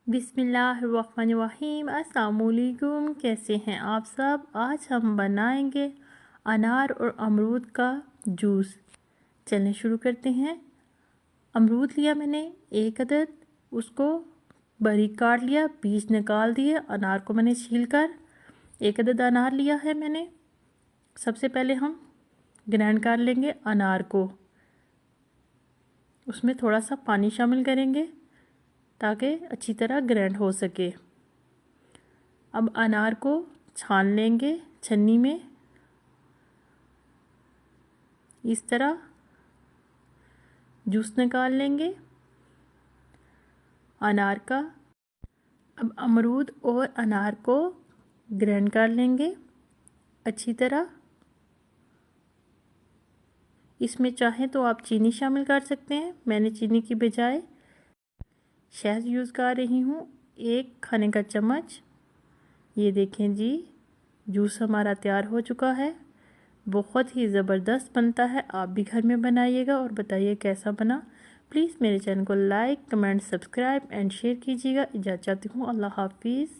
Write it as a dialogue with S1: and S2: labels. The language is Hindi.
S1: बिस्मिल्लाहिर्रहमानिर्रहीम। अस्सलाम वालेकुम। कैसे हैं आप सब। आज हम बनाएंगे अनार और अमरूद का जूस। चलें शुरू करते हैं। अमरूद लिया मैंने 1 अदद, उसको बारीक काट लिया, बीज निकाल दिए। अनार को मैंने छील कर 1 अदद अनार लिया है मैंने। सबसे पहले हम ग्राइंड कर लेंगे अनार को। उसमें थोड़ा सा पानी शामिल करेंगे ताकि अच्छी तरह ग्राइंड हो सके। अब अनार को छान लेंगे छन्नी में, इस तरह जूस निकाल लेंगे अनार का। अब अमरूद और अनार को ग्राइंड कर लेंगे अच्छी तरह। इसमें चाहें तो आप चीनी शामिल कर सकते हैं, मैंने चीनी की बजाय शहद यूज़ कर रही हूँ 1 खाने का चम्मच। ये देखें जी, जूस हमारा तैयार हो चुका है। बहुत ही ज़बरदस्त बनता है, आप भी घर में बनाइएगा और बताइए कैसा बना। प्लीज़ मेरे चैनल को like, comment, subscribe and share कीजिएगा। इजाज़त चाहती हूँ। अल्लाह हाफिज़।